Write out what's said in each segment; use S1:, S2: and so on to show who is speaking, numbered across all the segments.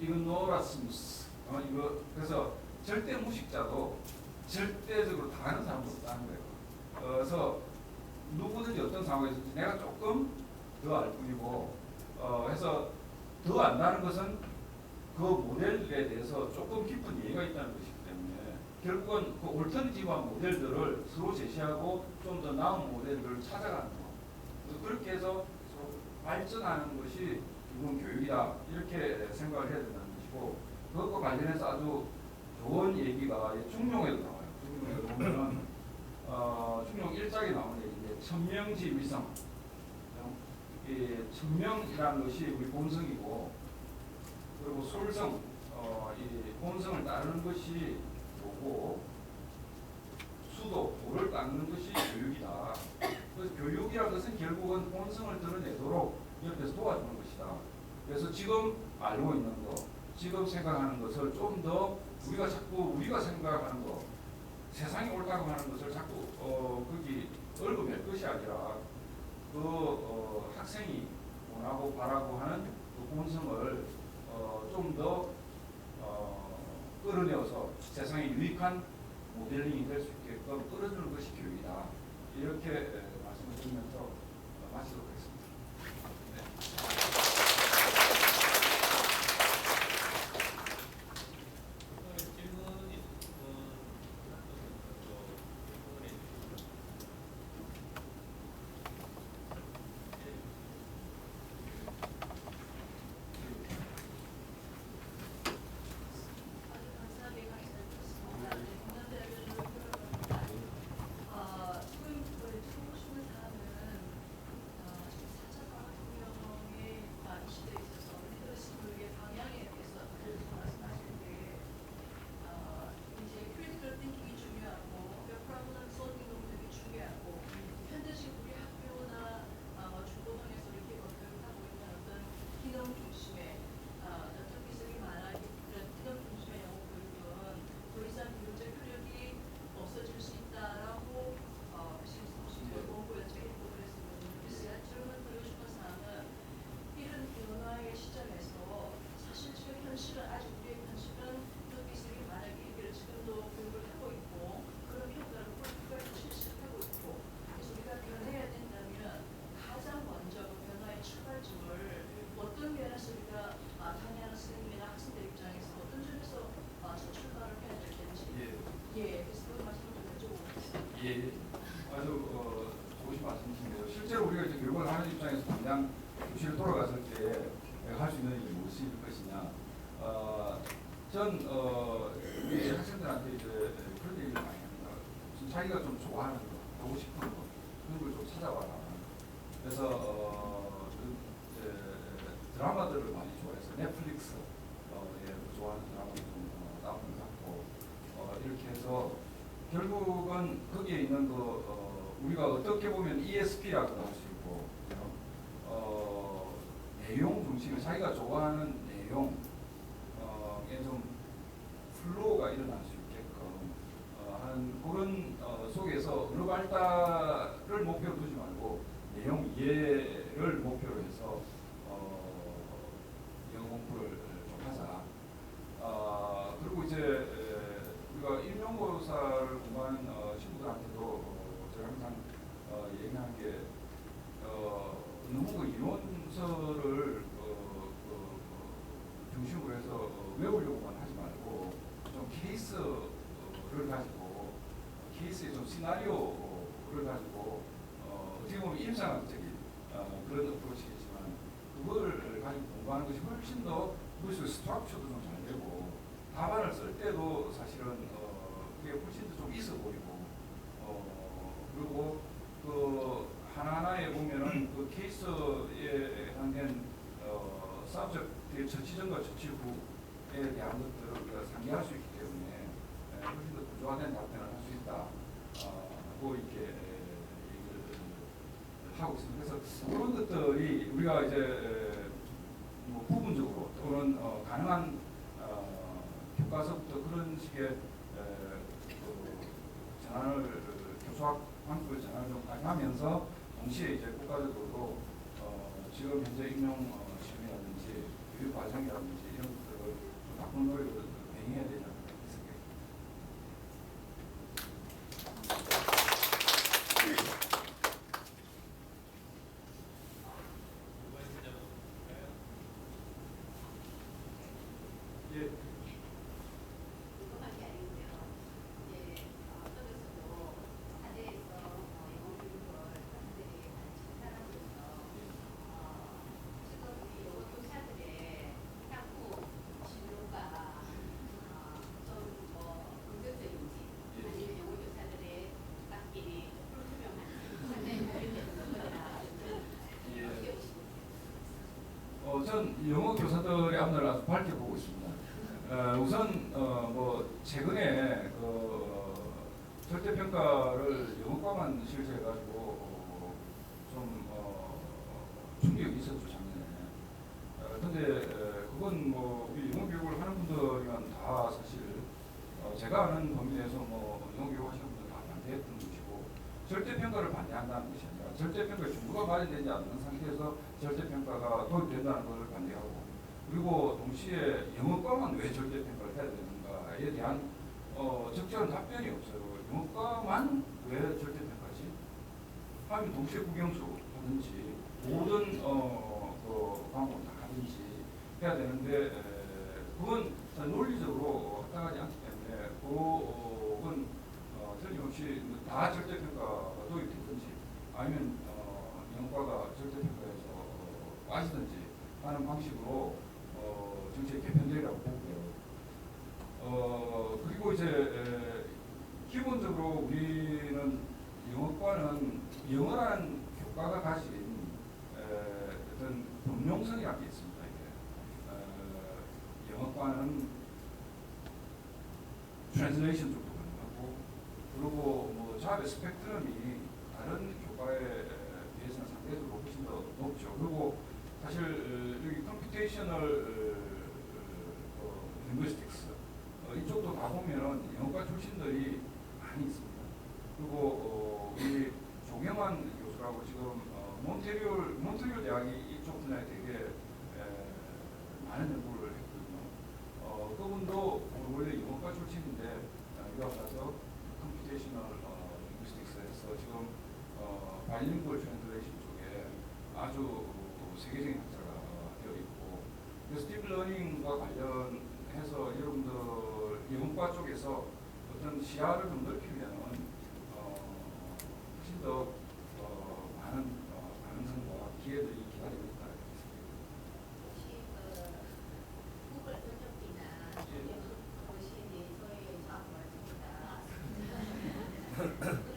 S1: ignoramus. 이거 그래서 절대 무식자도 절대적으로 당하는 사람도 없다는 거예요. 그래서 누구든지 어떤 상황에서든지 내가 조금 더 알 뿐이고, 해서 더 안다는 것은 그 모델에 대해서 조금 깊은 이해가 있다는 것이기 때문에 결국은 그 올터너티브한 모델들을 서로 제시하고 좀 더 나은 모델들을 찾아가는 거. 그렇게 해서 서로 발전하는 것이 기본 교육이다. 이렇게 생각을 해야 된다는 것이고, 그것과 관련해서 아주 좋은 얘기가 중용에도 나와요. 중용에도 보면은 중용 1장에 나오는 얘기인데, 천명지 위성. 이 천명이라는 것이 우리 본성이고, 그리고 솔성, 이 본성을 따르는 것이 도고, 수도, 도를 닦는 것이 교육이다. 그래서 교육이라는 것은 결국은 본성을 드러내도록 옆에서 도와주는 것이다. 그래서 지금 알고 있는 것, 지금 생각하는 것을 좀 더 우리가 생각하는 것, 세상이 옳다고 하는 것을 자꾸 거기 얽어맬 것이 아니라 학생이 원하고 바라고 하는 그 본성을 좀 더 끌어내어서 세상에 유익한 모델링이 될 수 있게끔 끌어주는 것이 교육이다. 이렇게 말씀을 드리면서 마치도록 하겠습니다. 예, 아주 좋으신 말씀이신데요. 실제로 우리가 이제 교육을 하는 입장에서 당장 교실에 돌아갔을 때 할 수 있는 일이 무엇일 것이냐. 전 우리 학생들한테 이제 그런 얘기를 많이 합니다. 자기가 좀 좋아하는 거, 하고 싶은 거, 그런 걸 좀 찾아와라. 그래서 드라마들을 많이 좋아해서 넷플릭스 좋아하는 드라마를 좀 다운을 받고 이렇게 해서 결국은 거기에 있는 우리가 어떻게 보면 ESP라고 할 수 있고, 내용 중심에 자기가 좋아하는 내용에 좀 플로우가 일어날 수 있게끔 하는 그런 속에서 언어 발달을 목표로 두지 말고 내용 이해를 목표로 해서 영어 공부를 좀 하자. 그리고 이제 우리가 임용고사를 공부하는 친구들한테도 제가 항상 얘기하는 게 너무 그 이론서를 중심으로 해서 외우려고만 하지 말고 좀 케이스를 가지고 케이스의 좀 시나리오를 가지고 어떻게 보면 임상학적인 그런 어프로치겠지만 그걸 가지고 공부하는 것이 훨씬 더 무엇이 스트럭처도 좀 잘 되고 답안을 쓸 때도 사실은 그게 훨씬 더 좀 있어 보이고 그리고 그 하나하나에 보면은 그 케이스에 해당된 서브젝트의 처치전과 처치 후에 대한 것들을 우리가 상기할 수 있기 때문에 훨씬 더 구조화된 답변을 할 수 있다. 고 이렇게 얘기를 하고 있습니다. 그래서 그런 것들이 우리가 이제 뭐 부분적으로 또는 가능한 교과서부터 그런 식의 전환을 교수학 방법을 전환을 좀 하면서 동시에 이제 국가적으로 지금 현재 임용 시험이라든지 교육 과정이라든지 이런 것들을 좀 바꾸는 노력을 병행해야 되지 않을까 생각해요. 예.
S2: 궁금한 게 아니고요. 이제 어떤 사대에서 영어 교육을 학생들이 가르치는 사람으로서 지금 우리 영어 교사들의 향후 진로가 좀뭐 긍정적인지 아니면 영어 교사들의 앞길이 불투명한지 상당히 고민되는 부분이라 어떻게 보십니까?
S1: 전 영어 교사들의 앞날을 아주 밝게 보고 있습니다. 우선 뭐 최근에 절대 평가를 영어과만 실시해 가지고 좀 충격이 있었죠 작년에. 근데 그건 뭐 우리 영어 교육을 하는 분들이면 다 사실 제가 아는 범위 내에서 뭐 영어 교육 하시는 분들 다 반대했던 것이고 절대 평가를 반대한다는 것이 아니라 절대 평가에 정보가 마련되지 않는 상태에서 절대 평가가 도입된다는 것을 반대하고. 그리고 동시에 영어과만 왜 절대 평가를 해야 되는가에 대한 적절한 답변이 없어요. 영어과만 왜 절대 평가지? 하면 동시에 국영수 하든지 모든 그 과목을 다 하든지 해야 되는데 그건 논리적으로 합당하지 않기 때문에 그건 틀림없이 다 절대 평가가 도입되든지 아니면 영어과가 절대 평가에서 빠지든지 하는 방식으로 정책 개편되리라고 보고요. 그리고 이제 기본적으로 우리는 영어과는 영어라는 교과가 가진 어떤 범용성이라는 게 있습니다. 이게 영어과는 트랜sl레이션 쪽도 가능하고 그리고 뭐 잡의 스펙트럼이 다른 교과에 비해서는 상대적으로 훨씬 더 높죠. 그리고 사실 여기 컴퓨테이셔널 링구이스틱스 이쪽도 가보면은 영어과 출신들이 많이 있습니다. 그리고 우리 조경환 교수라고 지금 몬트리올 대학이 이쪽 분야에 되게 많은 연구를 했거든요. 그분도 원래 영어과 출신인데 유학 가서 컴퓨테이셔널 링구이스틱스에서 지금 바이링구얼 트랜sl레이션 쪽에 아주 세계적인 학자가 되어 있고, 그래서 딥러닝과 관련해서 여러분들 영어과 쪽에서 어떤 시야를 좀 넓히면은 훨씬 더 많은 가능성과 기회들이 기다리고 있다.
S2: 혹시 구글 번역기나 거신이 저희 사업을 전부 다 그런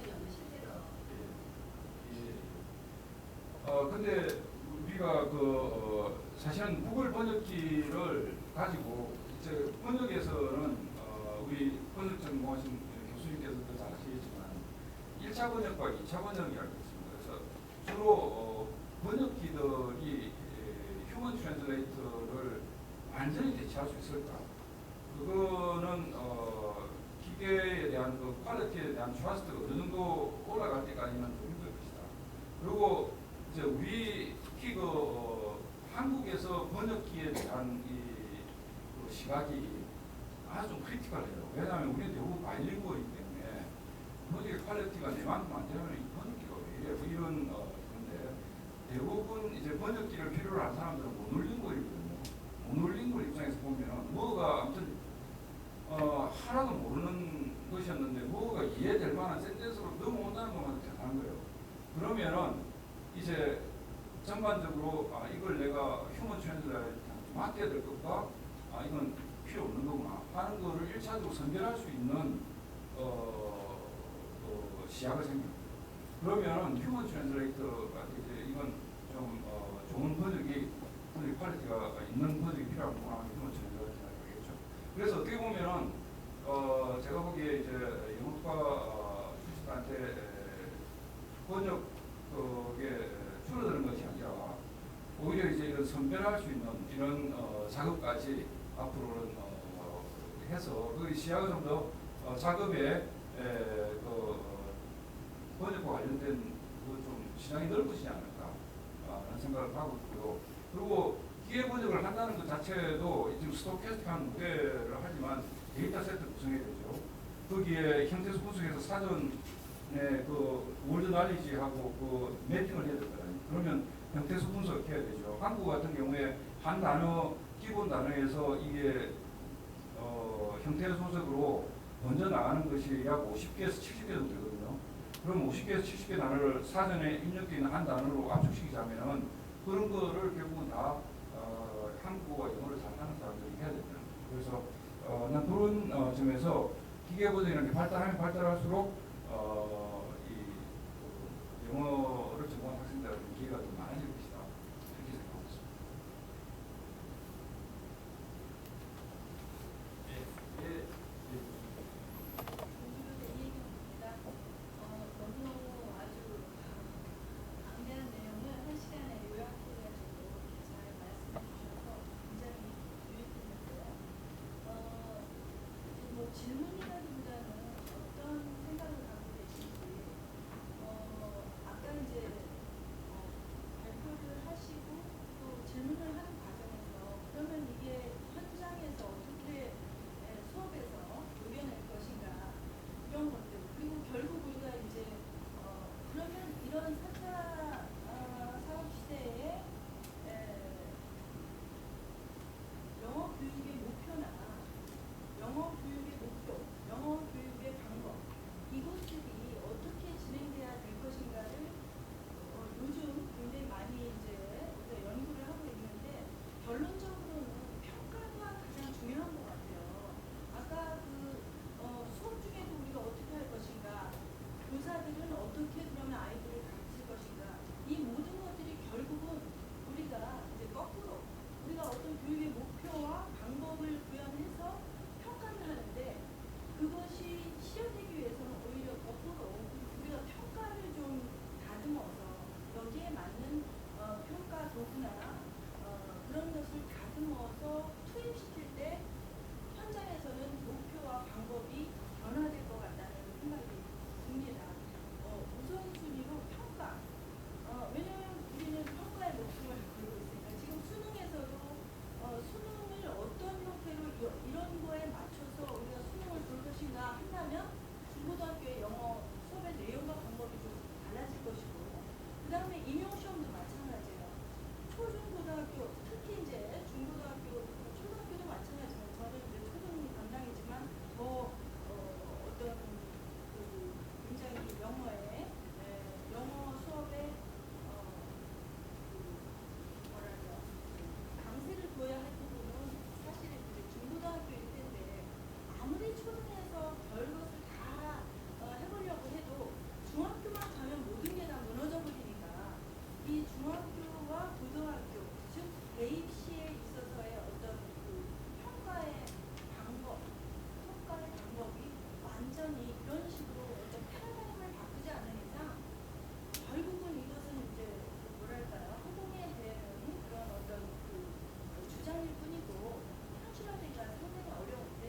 S2: 영어 실제로
S1: 근데 우리가 사실은 구글 번역기를 가지고 이제 번역에서는 우리 번역 전공하신 교수님께서도 잘 아시겠지만 1차 번역과 2차 번역이라고 있습니다. 그래서 주로 번역기들이 휴먼 트랜슬레이터를 완전히 대체할 수 있을까? 그거는 기계에 대한 그 퀄리티에 대한 트러스트가 어느 정도 올라갈 때까지는 좀 힘들 것이다. 그리고 이제 우리 특히 한국에서 번역기에 대한 그 시각이 아주 좀 크리티컬해요. 왜냐하면 우리는 대부분 바이링구얼이기 때문에 번역의 퀄리티가 내만큼 안 되면 이 번역기가 왜 이래? 뭐 이런 건데 대부분 이제 번역기를 필요로 하는 사람들은 모노링구얼이거든요. 모노링구얼 입장에서 보면은 뭐가 아무튼 하나도 모르는 것이었는데 뭐가 이해될 만한 센텐스로 넘어온다는 것만 대단한 거예요. 그러면은 이제 전반적으로 이걸 내가 휴먼 트랜슬레이터한테 맡겨야 될 것과 이건 필요 없는 거구나 하는 거를 1차적으로 선별할 수 있는 시야가 생깁니다. 그러면 휴먼 트랜슬레이터가 이제 이건 좀 좋은 번역 퀄리티가 있는 번역이 필요하구나 하면 휴먼 트랜슬레이터가 되겠죠. 그래서 어떻게 보면은 제가 보기에 이제 영어과 출신한테 번역에 줄어드는 것이 아니라 오히려 이제 이런 선별할 수 있는 이런 작업까지 앞으로는 해서 그 시야가 좀 더 작업에 번역과 관련된 좀 시장이 넓어지지 않을까 하는 생각을 하고 있고요. 그리고 기계 번역을 한다는 것 자체도 이제 지금 스토캐스틱한 모델을 하지만 데이터 세트 구성해야 되죠. 거기에 형태수 분석해서 사전에 그 월드 날리지하고 그 매핑을 해야 되거든요. 그러면 형태수 분석해야 되죠. 한국 같은 경우에 한 단어 기본 단어에서 이게 형태 분석으로 먼저 나가는 것이 약 50개에서 70개 정도 되거든요. 그럼 50개에서 70개 단어를 사전에 입력되어 있는 한 단어로 압축시키자면은 그런 거를 결국은 다 한국어와 영어를 잘하는 사람들이 해야 됩니다. 그래서 난 그런 점에서 기계 버전이라는 게 발달하면 발달할수록 이 영어를 전공한 학생들한테 기회가 더 많아질 것이다. 이렇게 생각하고 있습니다. 예.
S2: 너무너무 아주 방대한 내용을 한 시간에 요약해가지고 이렇게 잘 말씀해 주셔서 굉장히 유익했는데요. 뭐 질문이라기보다는 어떤 생각을 갖고 계신지, 아까 이제 발표를 하시고 또 질문을 하는 과정에서 그러면 이게 현장에서 어떻게 수업에서 녹여낼 것인가 이런 것들, 그리고 결국 우리가 이제 그러면 이런 4차 사업 시대에 영어 교육의 목표나 영어 교육의 목표, 영어 교육의 방법, 이것들이 어떻게 진행돼야 될 것인가를 요즘 굉장히 많이 이제 우리가 연구를 하고 있는데, 결론적으로는 평가가 가장 중요한 것 같아요. 아까 그 수업 중에도 우리가 어떻게 할 것인가, 교사들은 어떻게 그러면 아이들을 가르칠 것인가, 이 모든 것들이 결국은 우리가 이제 거꾸로 우리가 어떤 교육의 목표와 방법을 구현해서 평가를 하는데, 그것이 실현되기 위해서는 오히려 거꾸로 우리가 평가를 좀 다듬어서 여기에 맞는 평가 도구나 그런 것을 다듬어서 투입시킬 때 현장에서는 목표와 방법이 변화될 것 같다는 생각이 듭니다. 우선순위로 평가. 왜냐하면 우리는 평가의 목숨을 걸고 있으니까 지금 수능에서도 수능을 어떤 형태로 이런 거에 맞춰서 우리가 수능을 볼 것인가 한다면 중고등학교의 영어 수업의 내용과 방법이 좀 달라질 것이고, 그 다음에 임용시험도 마찬가지예요. 초중고등학교, 특히 이제 중고등학교, 초등학교도 마찬가지지만 저는 이제 초등 담당이지만 더 어떤 그 굉장히 영어 수업에 뭐랄까 강세를 둬야 할 부분은 사실은 이제 중고등학교일 텐데, 아무리 초등에서 별것을 다 해보려고 해도 중학교만 가면 모든 게 다 무너져 버리니까 이 중학교와 고등학교, 즉 대입 시에 있어서의 어떤 그 평가의 방법이 완전히 이런 식으로 어떤 패러다임을 바꾸지 않는 이상 결국은 이것은 이제 뭐랄까요, 허공에 대는 그런 어떤 그 주장일 뿐이고 현실화되기가 상당히 어려운데,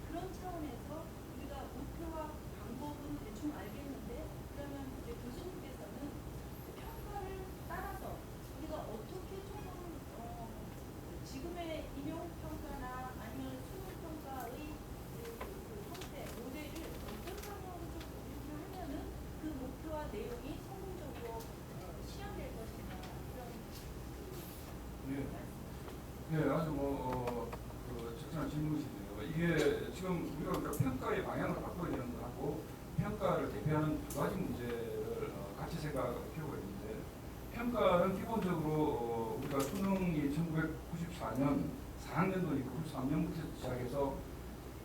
S2: 그런 차원에서 우리가 목표와 방법은 대충 알겠는데, 그러면 이제 교수님께서는 평가를 따라서 우리가 어떻게 조금 지금의 임용평가나 아니면 수능평가의 그 형태, 모델을 어떤 방향으로 좀 이렇게 하면은 그 목표와 내용이 성공적으로 실현될 것인가, 이런
S1: 네.
S2: 말씀.
S1: 네, 아주 적절한 질문이신데요. 이게 지금 우리가 그러니까 평가의 방향을 바꿔야 되는 거하고 평가를 대표하는 두 가지 문제를 같이 생각할 필요가 있는데, 평가는 기본적으로 우리가 수능이 1994년 4학년도니까 93년부터 시작해서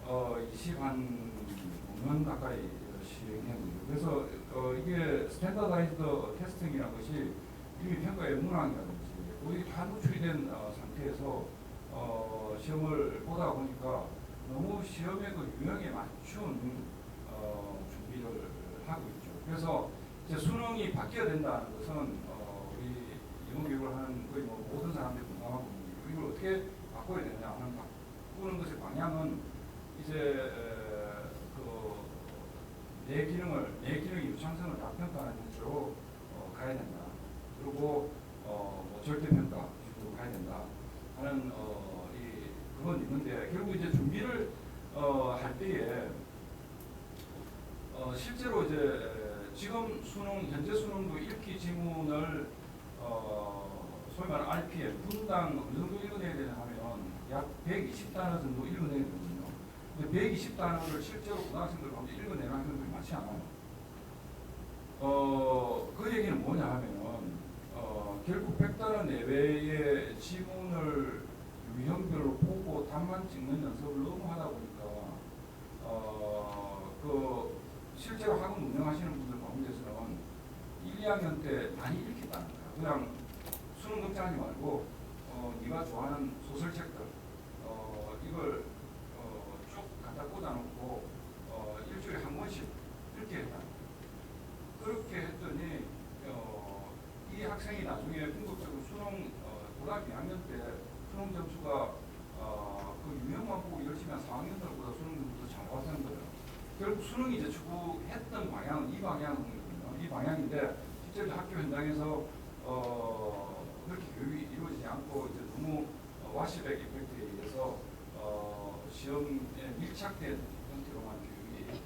S1: 25년 가까이 시행했는데, 그래서 이게 스탠다다이즈드 테스팅이라는 것이 이미 평가의 문항이라든지 거의 다 노출이 된 상태에서 시험을 보다 보니까 너무 시험의 그 유형에 맞춘 준비를 하고 있죠. 그래서 이제 수능이 바뀌어야 된다는 것은 우리 영어 교육을 하는 거의 뭐 모든 사람들이 공감하고 있는, 이걸 어떻게 바꿔야 되냐 하는, 바꾸는 것의 방향은 이제 내 기능의 유창성을 다 평가하는 쪽으로 가야 된다. 그리고 뭐 절대평가 기준으로 가야 된다 하는 그건 있는 교의 지문을 소위 말하는 RPM 분당 어느 정도 읽어내야 되냐 하면 약 120단어 정도 읽어내야 되거든요. 근데 120단어를 실제로 고등학생들 가운데 읽어내는 학생들이 많지 않아요. 그 얘기는 뭐냐 하면은 결국 100단어 내외의 지문을 유형별로 보고 답만 찍는 연습을 너무 하다 보니까 그 실제로 학원 운영하시는 분들 가운데서는 1, 2학년 때 많이 읽겠다는 거야. 그냥 수능 걱정하지 말고 네가 좋아하는 소설책들 이걸 쭉 갖다 꽂아놓고 일주일에 한 권씩 읽게 했다. 그렇게 했더니 이 학생이 나중에 궁극적으로 수능 고등학교 2학년 때 수능 점수가 그 유형만 보고 열심히 한 4학년들보다 수능 점수도 잘 나왔다는 거예요. 결국 수능이 이제 추구했던 방향은 이 방향이거든요. 이 방향인데 실제로 학교 현장에서 그렇게 교육이 이루어지지 않고 이제 너무 와시백 이펙트에 의해서 시험에 밀착된 형태로만 교육이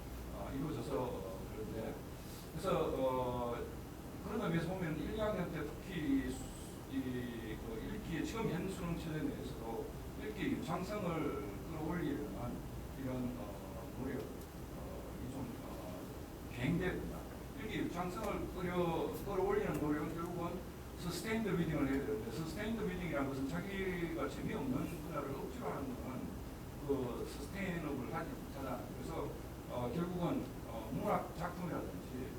S1: 이루어져서 그런데 그래서 그런 의미에서 보면 1, 2학년 때 특히 그 읽기에 지금 현 수능 체제 내에서도 읽기 유창성을 끌어올리려는 이런 노력이 좀 계행됩니다. 읽기 유창성을 끌어올리는 노력은 결국은 서스테인드 리딩을 해야 되는데 서스테인드 리딩이라는 것은 자기가 재미없는 분야를 억지로 하는 것은 그 서스테이너블 하지 못하잖아요. 그래서 결국은 문학 작품이라든지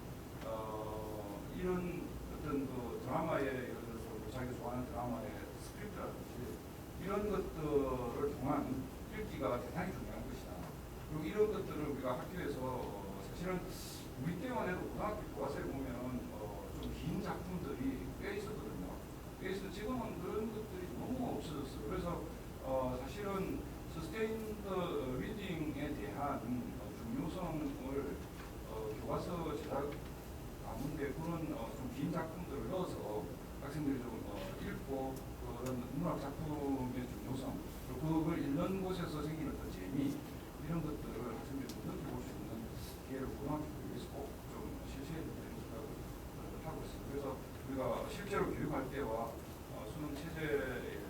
S1: 이런 어떤 그 드라마의 예를 들어서 자기가 좋아하는 드라마의 스크립트라든지 이런 것들을 통한 읽기가 대단히 중요한 것이다. 그리고 이런 것들을 우리가 학교에서 사실은 우리 때만 해도 고등학교 교과서에 보면 좀 긴 작품들이 꽤 있었거든요. 그래서 지금은 그런 것들이 너무 없어졌어요. 그래서 사실은 서스테인드 리딩에 대한 중요성을 교과서 제작 가운데 그런 좀 긴 작품들을 넣어서 학생들이 좀 읽고 그런 문학 작품의 중요성 그리고 그걸 읽는 곳에서 생기는 어떤 재미 이런 것들을 학생들이 좀 느껴볼 수 있는 기회를 고등학교 교육에서 꼭 좀 실시해야 된다는 생각을 하고 있습니다. 그래서 우리가 실제로 교육할 때와 수능 체제에